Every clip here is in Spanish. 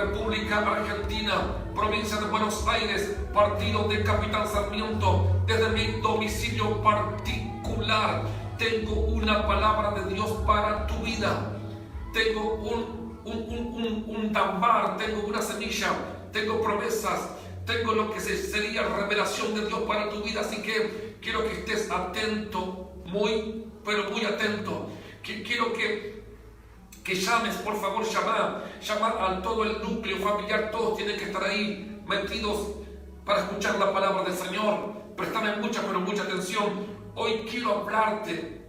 República Argentina, provincia de Buenos Aires, partido de Capitán Sarmiento. Desde mi domicilio particular tengo una palabra de Dios para tu vida. Tengo un tambar, tengo una semilla, tengo promesas, tengo lo que sería revelación de Dios para tu vida. Así que quiero que estés atento, pero muy atento. Quiero que llames, por favor, llama a todo el núcleo familiar. Todos tienen que estar ahí metidos para escuchar la palabra del Señor. Préstame mucha atención. Hoy quiero hablarte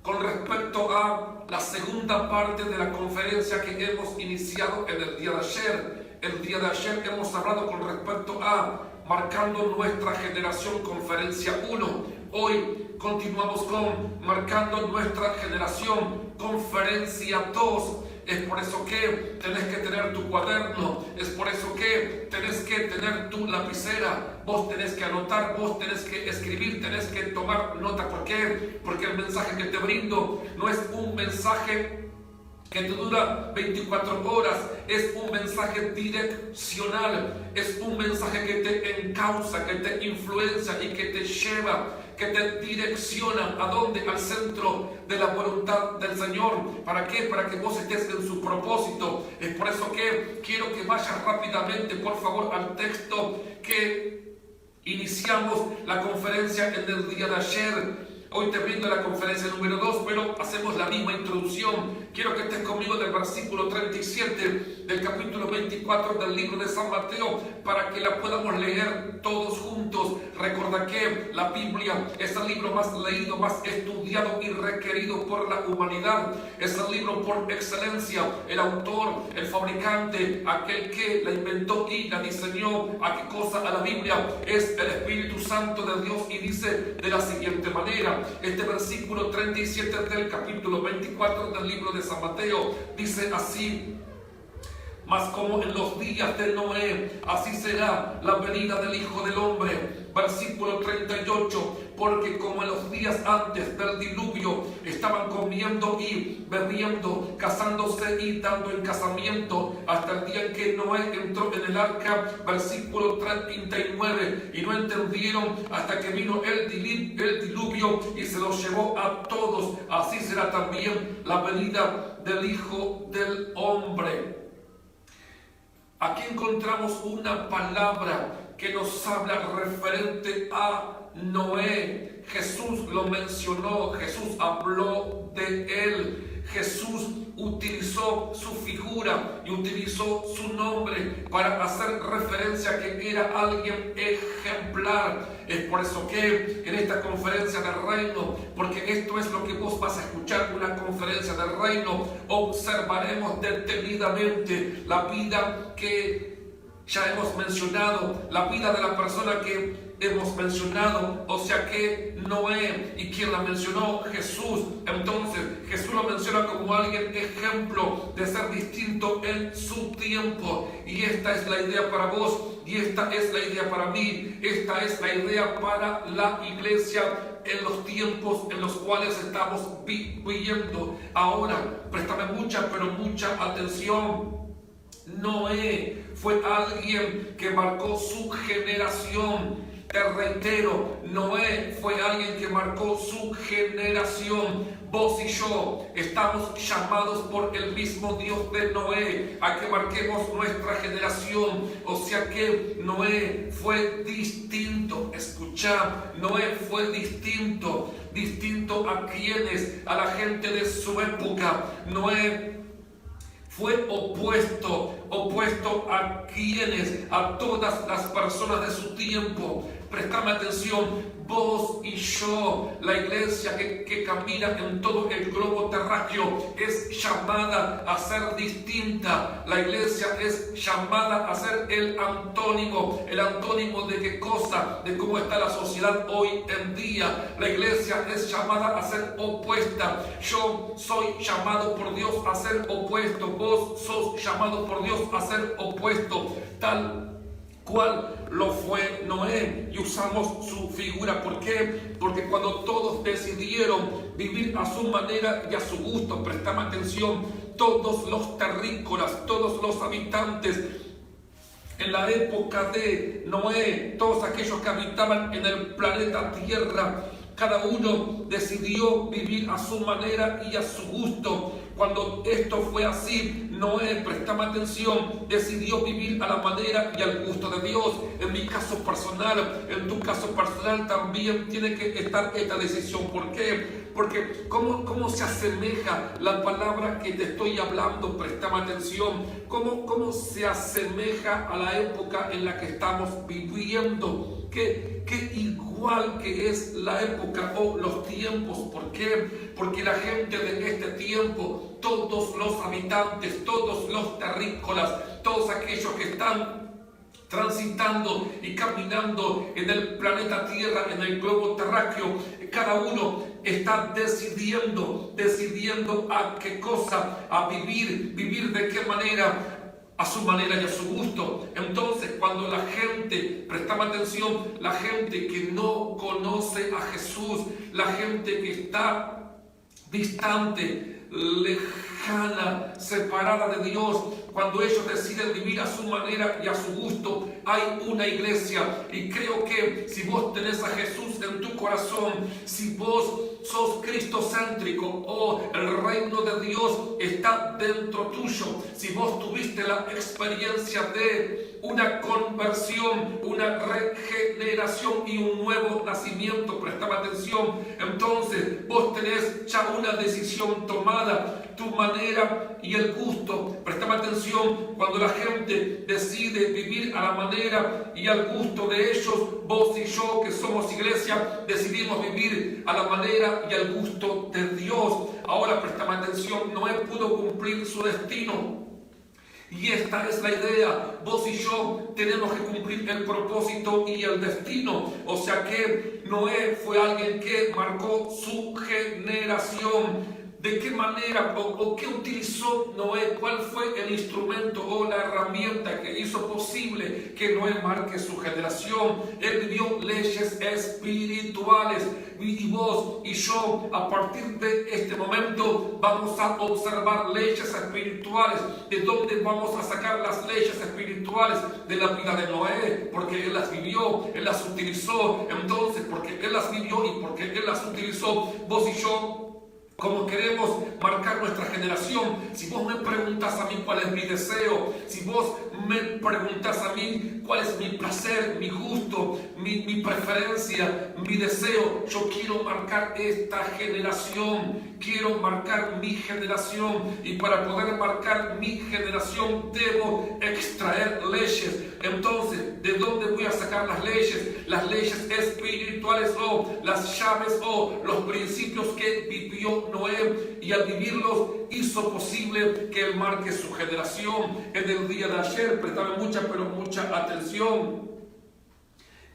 con respecto a la segunda parte de la conferencia que hemos iniciado en el día de ayer. El día de ayer hemos hablado con respecto a Marcando Nuestra Generación, conferencia 1. Hoy continuamos con Marcando Nuestra Generación, conferencia 2. Es por eso que tenés que tener tu cuaderno, es por eso que tenés que tener tu lapicera, vos tenés que anotar, vos tenés que escribir, tenés que tomar nota. ¿Por qué? Porque el mensaje que te brindo no es un mensaje que te dura 24 horas, es un mensaje direccional, es un mensaje que te encausa, que te influencia y que te lleva, que te direcciona ¿a dónde? Al centro de la voluntad del Señor. ¿Para qué? Para que vos estés en su propósito. Es por eso que quiero que vayas rápidamente, por favor, al texto que iniciamos la conferencia en el día de ayer. Hoy te brindo la conferencia número 2, pero hacemos la misma introducción. Quiero que estés conmigo del versículo 37 del capítulo 24 del libro de San Mateo para que la podamos leer todos juntos. Recuerda que la Biblia es el libro más leído, más estudiado y requerido por la humanidad. Es el libro por excelencia. El autor, el fabricante, aquel que la inventó y la diseñó, ¿a qué cosa? A la Biblia, es el Espíritu Santo de Dios, y dice de la siguiente manera. Este versículo 37 del capítulo 24 del libro de San Mateo dice así: mas como en los días de Noé, así será la venida del Hijo del Hombre. Versículo 38, porque como en los días antes del diluvio estaban comiendo y bebiendo, casándose y dando en casamiento, hasta el día en que Noé entró en el arca. Versículo 39, y no entendieron hasta que vino el diluvio y se los llevó a todos. Así será también la venida del Hijo del Hombre. Aquí encontramos una palabra que nos habla referente a Noé. Jesús lo mencionó, Jesús habló de él, Jesús utilizó su figura y utilizó su nombre para hacer referencia a que era alguien ejemplar. Es por eso que en esta conferencia del reino, porque esto es lo que vos vas a escuchar, una conferencia del reino, observaremos detenidamente la vida que ya hemos mencionado, la vida de la persona que hemos mencionado, o sea que Noé, y quien la mencionó, Jesús. Entonces Jesús lo menciona como alguien ejemplo de ser distinto en su tiempo, y esta es la idea para vos, y esta es la idea para mí, esta es la idea para la iglesia en los tiempos en los cuales estamos viviendo ahora. Préstame mucha atención. Noé fue alguien que marcó su generación. Te reitero, Noé fue alguien que marcó su generación. Vos y yo estamos llamados por el mismo Dios de Noé a que marquemos nuestra generación. O sea que Noé fue distinto. Escucha, Noé fue distinto. Distinto a quienes, a la gente de su época. Noé fue opuesto a quienes, a todas las personas de su tiempo. Prestame atención, vos y yo, la iglesia que camina en todo el globo terráqueo, es llamada a ser distinta. La iglesia es llamada a ser el antónimo de qué cosa, de cómo está la sociedad hoy en día. La iglesia es llamada a ser opuesta. Yo soy llamado por Dios a ser opuesto, vos sos llamado por Dios a ser opuesto, tal cual lo fue Noé, y usamos su figura. ¿Por qué? Porque cuando todos decidieron vivir a su manera y a su gusto, prestame atención, todos los terrícolas, todos los habitantes. En la época de Noé, todos aquellos que habitaban en el planeta Tierra, cada uno decidió vivir a su manera y a su gusto. Cuando esto fue así, Noé, prestaba atención, decidió vivir a la manera y al gusto de Dios. En mi caso personal, en tu caso personal también tiene que estar esta decisión. ¿Por qué? Porque ¿cómo se asemeja la palabra que te estoy hablando? Prestame atención. ¿Cómo se asemeja a la época en la que estamos viviendo? ¿Qué igual que es la época o los tiempos? ¿Por qué? Porque la gente de este tiempo, todos los habitantes, todos los terrícolas, todos aquellos que están transitando y caminando en el planeta Tierra, en el globo terráqueo, cada uno está decidiendo a qué cosa, a vivir de qué manera, a su manera y a su gusto. Entonces, cuando la gente, prestaba atención, la gente que no conoce a Jesús, la gente que está distante, lejana, separada de Dios, cuando ellos deciden vivir a su manera y a su gusto, hay una iglesia. Y creo que si vos tenés a Jesús en tu corazón, si vos sos cristocéntrico o el reino de Dios está dentro tuyo, si vos tuviste la experiencia de una conversión, una regeneración y un nuevo nacimiento, prestaba atención, entonces vos tenés ya una decisión tomada, tu manera y el gusto. Prestaba atención, cuando la gente decide vivir a la manera y al gusto de ellos, vos y yo que somos iglesia decidimos vivir a la manera y al gusto de Dios. Ahora prestaba atención, Noé pudo cumplir su destino. Y esta es la idea, vos y yo tenemos que cumplir el propósito y el destino. O sea que Noé fue alguien que marcó su generación. ¿De qué manera o qué utilizó Noé? ¿Cuál fue el instrumento o la herramienta que hizo posible que Noé marque su generación? Él vivió leyes espirituales. Y vos y yo, a partir de este momento, vamos a observar leyes espirituales. ¿De dónde vamos a sacar las leyes espirituales? De la vida de Noé, porque él las vivió, él las utilizó. Entonces, porque él las vivió y porque él las utilizó, vos y yo, ¿cómo queremos marcar nuestra generación? Si vos me preguntas a mí cuál es mi deseo, si vos me preguntas a mí cuál es mi placer, mi gusto, mi preferencia, mi deseo, yo quiero marcar esta generación, quiero marcar mi generación, y para poder marcar mi generación debo extraer leyes. Entonces, ¿de dónde voy a sacar las leyes? Las leyes espirituales o las llaves o los principios que vivió Noé, y al vivirlos hizo posible que él marque su generación. En el día de ayer, prestame mucha atención.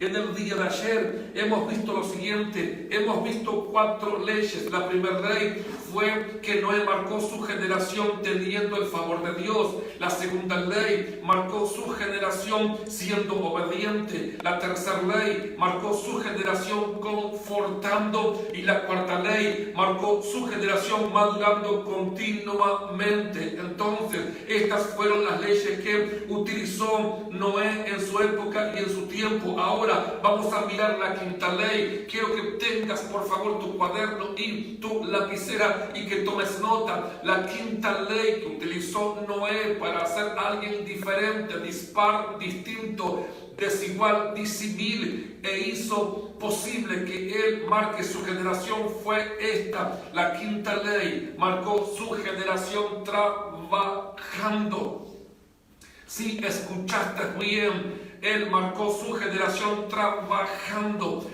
En el día de ayer hemos visto lo siguiente, hemos visto 4 leyes. La primera ley fue que Noé marcó su generación teniendo el favor de Dios. La segunda ley marcó su generación siendo obediente. La tercera ley marcó su generación confortando. Y la cuarta ley marcó su generación madurando continuamente. Entonces, estas fueron las leyes que utilizó Noé en su época y en su tiempo. Ahora vamos a mirar la quinta ley. Quiero que tengas por favor tu cuaderno y tu lapicera y que tomes nota. La quinta ley que utilizó Noé para ser alguien diferente, dispar, distinto, desigual, disímil, e hizo posible que él marque su generación fue esta. La quinta ley marcó su generación trabajando. Si escuchaste bien, él marcó su generación trabajando.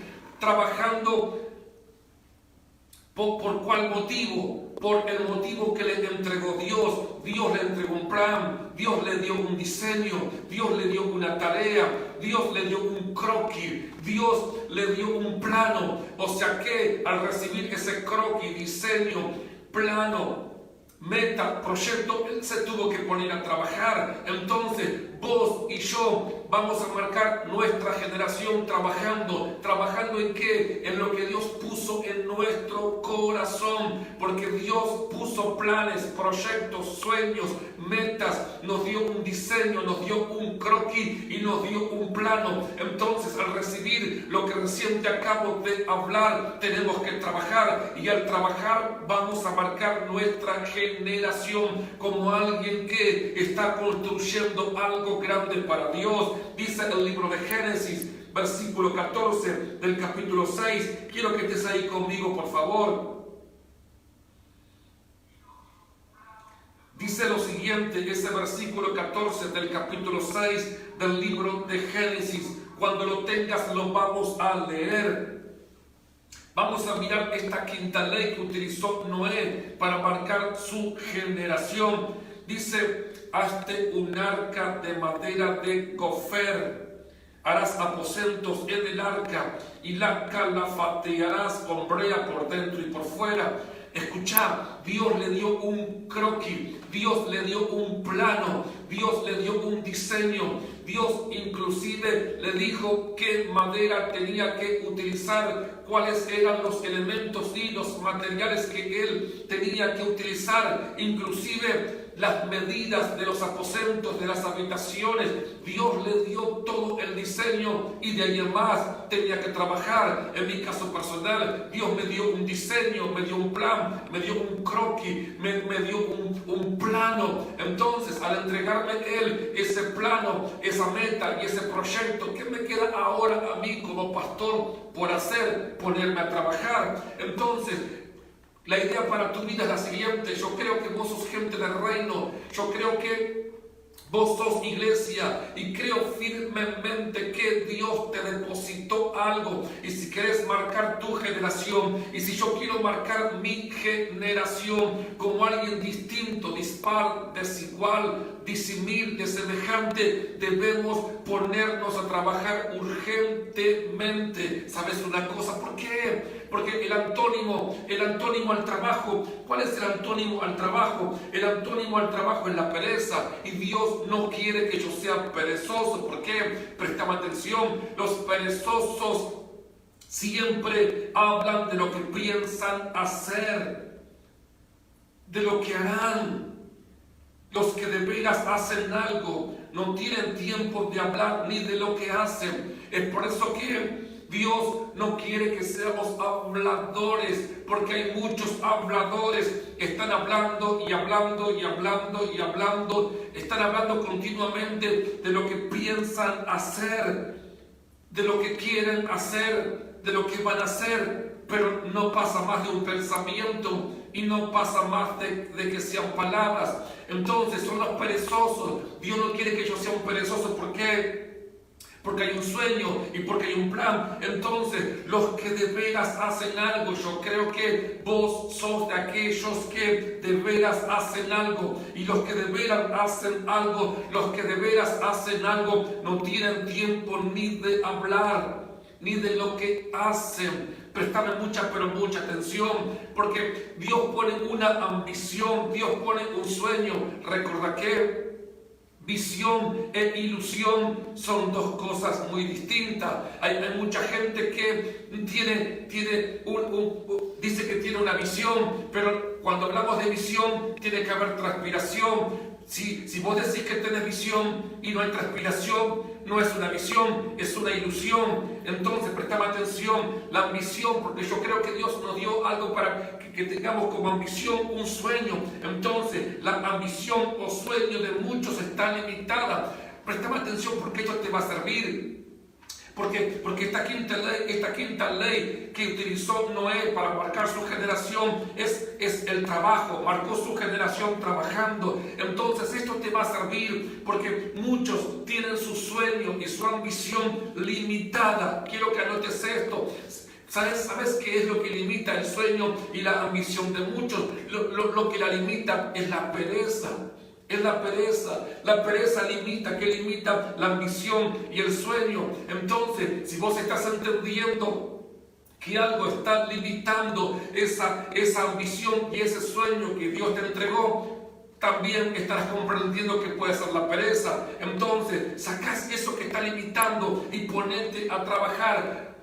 ¿Por cuál motivo? Por el motivo que le entregó Dios. Dios le entregó un plan, Dios le dio un diseño, Dios le dio una tarea, Dios le dio un croquis, Dios le dio un plano. O sea que al recibir ese croquis, diseño, plano, meta, proyecto, él se tuvo que poner a trabajar. Entonces vos y yo vamos a marcar nuestra generación trabajando en qué, en lo que Dios puso en nuestro corazón, porque Dios puso planes, proyectos, sueños, metas, nos dio un diseño, nos dio un croquis y nos dio un plano. Entonces, al recibir lo que recién te acabo de hablar, tenemos que trabajar, y al trabajar vamos a marcar nuestra generación como alguien que está construyendo algo grande para Dios. Dice el libro de Génesis, versículo 14 del capítulo 6. Quiero que estés ahí conmigo, por favor. Dice lo siguiente, ese versículo 14 del capítulo 6 del libro de Génesis. Cuando lo tengas, lo vamos a leer. Vamos a mirar esta quinta ley que utilizó Noé para marcar su generación. Dice: hazte un arca de madera de gofer. Harás aposentos en el arca y la calafatearás con brea por dentro y por fuera. Escuchad, Dios le dio un croquis, Dios le dio un plano, Dios le dio un diseño. Dios inclusive le dijo qué madera tenía que utilizar, cuáles eran los elementos y los materiales que él tenía que utilizar, inclusive las medidas de los aposentos, de las habitaciones. Dios le dio todo el diseño y de ahí en más tenía que trabajar. En mi caso personal, Dios me dio un diseño, me dio un plan, me dio un croquis, me dio un plano. Entonces, al entregarme Él ese plano, esa meta y ese proyecto, ¿qué me queda ahora a mí como pastor por hacer? Ponerme a trabajar. Entonces, la idea para tu vida es la siguiente. Yo creo que vos sos gente del reino. Yo creo que vos sos iglesia, y creo firmemente que Dios te depositó algo. Y si querés marcar tu generación, y si yo quiero marcar mi generación como alguien distinto, dispar, desigual, disimil, desemejante, debemos ponernos a trabajar urgentemente. ¿Sabes una cosa? ¿Por qué? Porque el antónimo al trabajo, ¿cuál es el antónimo al trabajo? El antónimo al trabajo es la pereza, y Dios no quiere que yo sea perezoso. ¿Por qué? Prestame atención, los perezosos siempre hablan de lo que piensan hacer, de lo que harán. Los que de veras hacen algo no tienen tiempo de hablar ni de lo que hacen. Es por eso que Dios no quiere que seamos habladores, porque hay muchos habladores que están hablando y hablando y hablando y hablando. Están hablando continuamente de lo que piensan hacer, de lo que quieren hacer, de lo que van a hacer, pero no pasa más de un pensamiento y no pasa más de que sean palabras. Entonces son los perezosos. Dios no quiere que yo sea un perezoso. ¿Por qué? Porque hay un sueño y porque hay un plan. Entonces, los que de veras hacen algo, yo creo que vos sos de aquellos que de veras hacen algo. Y los que de veras hacen algo, no tienen tiempo ni de hablar, ni de lo que hacen. Prestame mucha atención, porque Dios pone una ambición, Dios pone un sueño. Recuerda que visión e ilusión son dos cosas muy distintas. Hay mucha gente que dice que tiene una visión, pero cuando hablamos de visión tiene que haber transpiración. Si vos decís que tenés visión y no hay transpiración, no es una visión, es una ilusión. Entonces, prestame atención, la ambición, porque yo creo que Dios nos dio algo para que tengamos como ambición un sueño. Entonces, la ambición o sueño de muchos está limitada. Prestame atención, porque esto te va a servir. Porque esta quinta ley que utilizó Noé para marcar su generación es el trabajo. Marcó su generación trabajando. Entonces esto te va a servir, porque muchos tienen su sueño y su ambición limitada. Quiero que anotes esto. ¿Sabes qué es lo que limita el sueño y la ambición de muchos? Lo que la limita es la pereza. Es la pereza. La pereza limita. ¿Qué limita? La ambición y el sueño. Entonces, si vos estás entendiendo que algo está limitando esa ambición y ese sueño que Dios te entregó, también estarás comprendiendo que puede ser la pereza. Entonces, sacás eso que está limitando y ponete a trabajar.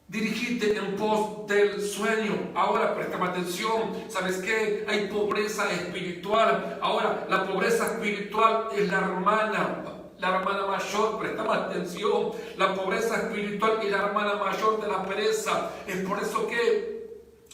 Dirigite en pos del sueño. Ahora, préstame atención. ¿Sabes qué? Hay pobreza espiritual. Ahora, la pobreza espiritual es la hermana mayor, prestame atención. La pobreza espiritual es la hermana mayor de la pereza. Es por eso que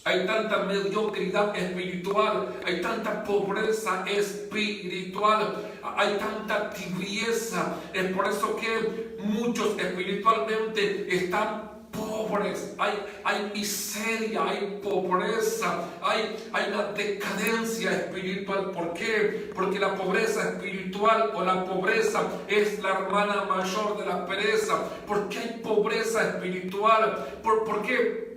hay tanta mediocridad espiritual, hay tanta pobreza espiritual, hay tanta tibieza. Es por eso que muchos espiritualmente están pobres, hay miseria, hay pobreza, hay una decadencia espiritual. ¿Por qué? Porque la pobreza espiritual o la pobreza es la hermana mayor de la pereza. ¿Por qué hay pobreza espiritual? ¿Por qué?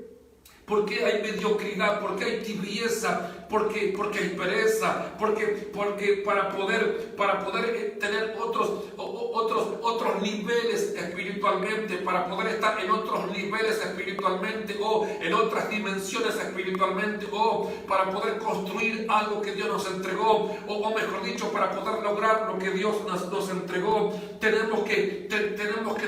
Porque hay mediocridad, porque hay tibieza, porque hay pereza, porque para poder tener otros niveles espiritualmente, para poder estar en otros niveles espiritualmente o en otras dimensiones espiritualmente, o para poder construir algo que Dios nos entregó, o mejor dicho, para poder lograr lo que Dios nos entregó, tenemos que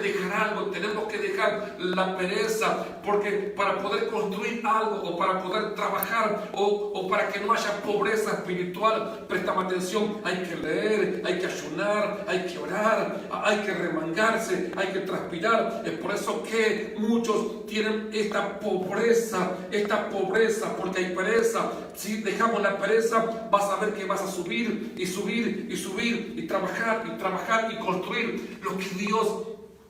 dejar algo, tenemos que dejar la pereza, porque para poder construir algo o para poder trabajar o para que no haya pobreza espiritual, préstame atención, hay que leer, hay que ayunar, hay que orar, hay que remangarse, hay que transpirar. Es por eso que muchos tienen esta pobreza, porque hay pereza. Si dejamos la pereza, vas a ver que vas a subir y trabajar y construir lo que Dios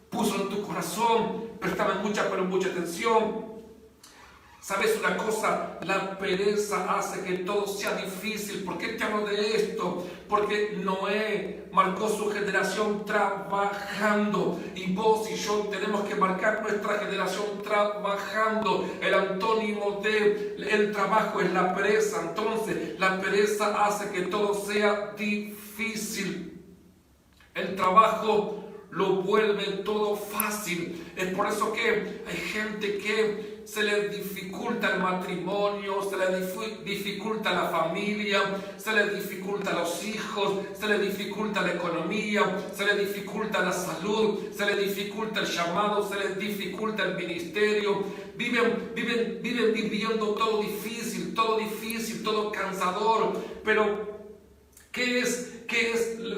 puso en tu corazón. Préstame mucha atención. ¿Sabes una cosa? La pereza hace que todo sea difícil. ¿Por qué te hablo de esto? Porque Noé marcó su generación trabajando. Y vos y yo tenemos que marcar nuestra generación trabajando. El antónimo de el trabajo es la pereza. Entonces, la pereza hace que todo sea difícil. El trabajo lo vuelve todo fácil. Es por eso que hay gente que se le dificulta el matrimonio, se le dificulta la familia, se le dificulta los hijos, se le dificulta la economía, se le dificulta la salud, se le dificulta el llamado, se le dificulta el ministerio. Viven viviendo todo difícil, todo cansador. Pero ¿qué es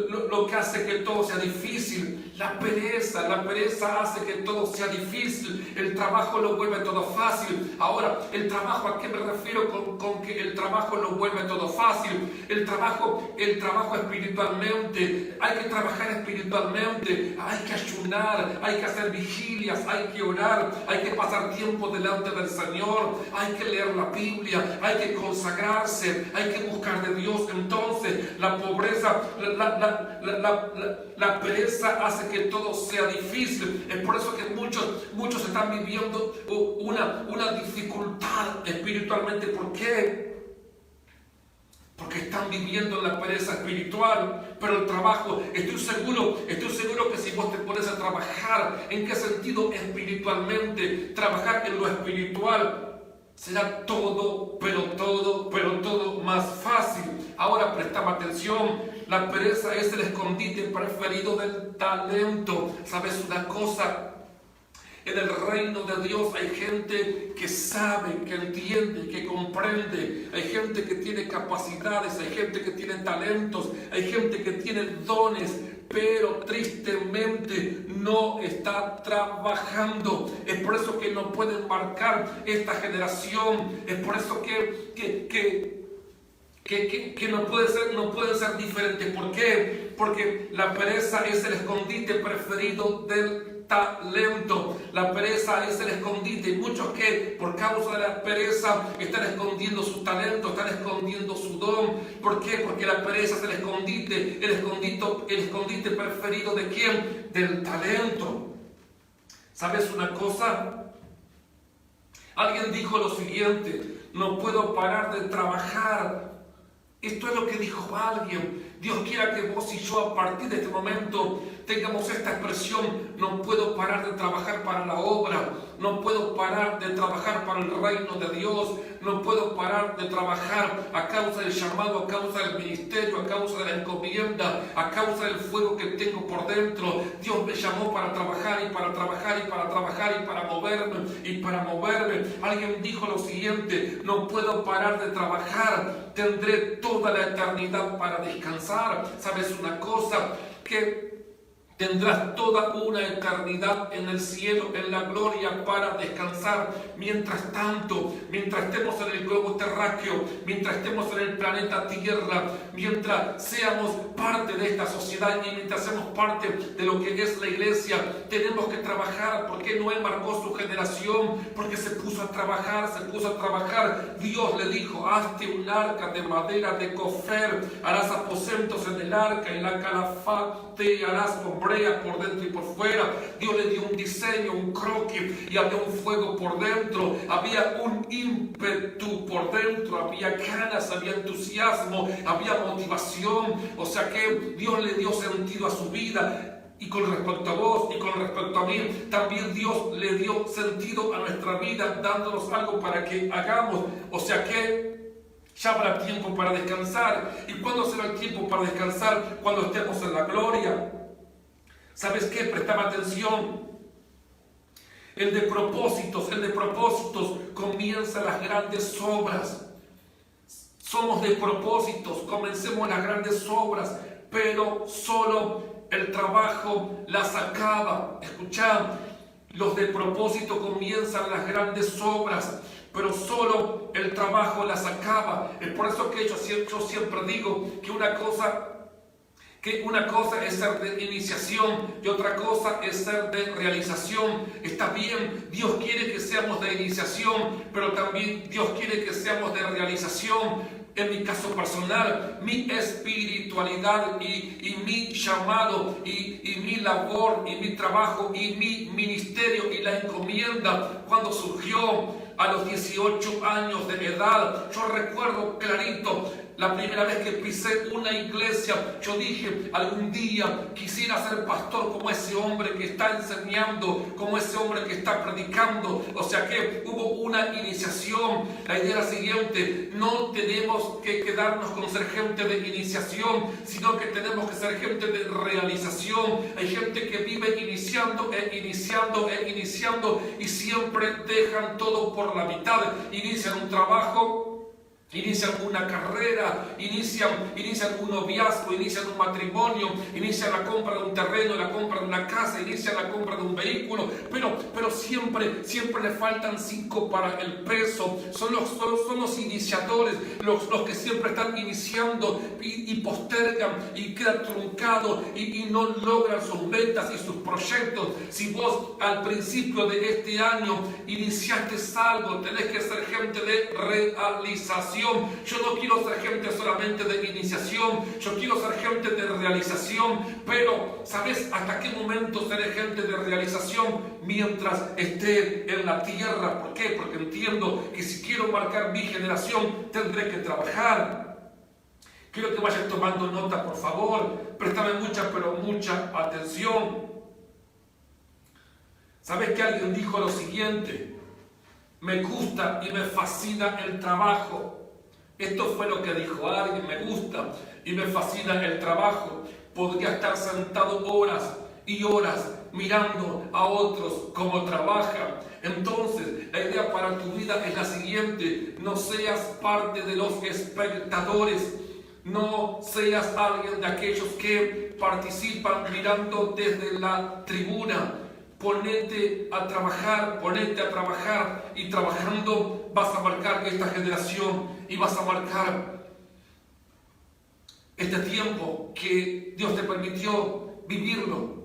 lo que hace que todo sea difícil? La pereza hace que todo sea difícil. El trabajo lo vuelve todo fácil. Ahora, ¿el trabajo a qué me refiero con que el trabajo lo vuelve todo fácil? El trabajo espiritualmente. Hay que trabajar espiritualmente. Hay que ayunar, hay que hacer vigilias, hay que orar, hay que pasar tiempo delante del Señor, hay que leer la Biblia, hay que consagrarse, hay que buscar de Dios. Entonces, la pobreza, la pereza hace que todo sea difícil. Es por eso que muchos están viviendo una dificultad espiritualmente. ¿Por qué? Porque están viviendo en la pereza espiritual. Pero el trabajo, estoy seguro que si vos te pones a trabajar, ¿en qué sentido? Espiritualmente, trabajar en lo espiritual, será todo más fácil. Ahora prestame atención. La pereza es el escondite preferido del talento. ¿Sabes una cosa? En el reino de Dios hay gente que sabe, que entiende, que comprende. Hay gente que tiene capacidades, hay gente que tiene talentos, hay gente que tiene dones, pero tristemente no está trabajando. Es por eso que no pueden marcar esta generación. Es por eso que no pueden ser diferentes. ¿Por qué? Porque la pereza es el escondite preferido del talento. La pereza es el escondite. Y muchos que por causa de la pereza están escondiendo su talento, están escondiendo su don. ¿Por qué? Porque la pereza es el escondite preferido ¿de quién? Del talento. ¿Sabes una cosa? Alguien dijo lo siguiente: no puedo parar de trabajar. Esto es lo que dijo alguien. Dios quiera que vos y yo a partir de este momento tengamos esta expresión: no puedo parar de trabajar para la obra, no puedo parar de trabajar para el reino de Dios, no puedo parar de trabajar a causa del llamado, a causa del ministerio, a causa de la encomienda, a causa del fuego que tengo por dentro. Dios me llamó para trabajar y para trabajar y para trabajar y para moverme y para moverme. Alguien dijo lo siguiente: no puedo parar de trabajar, tendré toda la eternidad para descansar. ¿Sabes una cosa? Que tendrás toda una eternidad en el cielo, en la gloria, para descansar. Mientras tanto, mientras estemos en el globo terráqueo, mientras estemos en el planeta Tierra, mientras seamos parte de esta sociedad y mientras seamos parte de lo que es la iglesia, tenemos que trabajar. Porque Noé marcó su generación, porque se puso a trabajar, Dios le dijo: hazte un arca de madera de cofer, harás aposentos en el arca, y la calafate harás hombrea por dentro y por fuera. Dios le dio un diseño, un croquis, y había un fuego por dentro, había un ímpetu por dentro, había ganas, había entusiasmo, había motivación. O sea que Dios le dio sentido a su vida. Y con respecto a vos y con respecto a mí, también Dios le dio sentido a nuestra vida, dándonos algo para que hagamos. O sea que ya habrá tiempo para descansar. ¿Y cuándo será el tiempo para descansar? Cuando estemos en la gloria. ¿Sabes qué? Prestaba atención. El de propósitos comienza las grandes obras. Somos de propósitos, comencemos las grandes obras, pero solo el trabajo las acaba. Escuchad, los de propósito comienzan las grandes obras, pero solo el trabajo las acaba. Es por eso que yo siempre digo que una cosa es ser de iniciación y otra cosa es ser de realización. Está bien, Dios quiere que seamos de iniciación, pero también Dios quiere que seamos de realización. En mi caso personal, mi espiritualidad y mi llamado y mi labor y mi trabajo y mi ministerio y la encomienda, cuando surgió a los 18 años de edad, yo recuerdo clarito la primera vez que pisé una iglesia. Yo dije: algún día quisiera ser pastor como ese hombre que está enseñando, como ese hombre que está predicando. O sea que hubo una iniciación. La idea era la siguiente: no tenemos que quedarnos con ser gente de iniciación, sino que tenemos que ser gente de realización. Hay gente que vive iniciando y siempre dejan todo por la mitad. Inician un trabajo, inician una carrera, inician un noviazgo, inician un matrimonio, inician la compra de un terreno, la compra de una casa, inician la compra de un vehículo, pero siempre le faltan 5 para el peso. Son los iniciadores, los que siempre están iniciando y postergan y quedan truncados y no logran sus metas y sus proyectos. Si vos al principio de este año iniciaste algo, tenés que ser gente de realización. Yo no quiero ser gente solamente de iniciación, yo quiero ser gente de realización. Pero ¿sabes hasta qué momento seré gente de realización? Mientras esté en la tierra. ¿Por qué? Porque entiendo que si quiero marcar mi generación, tendré que trabajar. Quiero que vayan tomando nota, por favor. Préstame mucha atención. ¿Sabes que alguien dijo lo siguiente? Me gusta y me fascina el trabajo. Esto fue lo que dijo alguien: me gusta y me fascina el trabajo. Podría estar sentado horas y horas mirando a otros cómo trabajan. Entonces, la idea para tu vida es la siguiente: no seas parte de los espectadores, no seas alguien de aquellos que participan mirando desde la tribuna. Ponete a trabajar y trabajando vas a marcar esta generación y vas a marcar este tiempo que Dios te permitió vivirlo.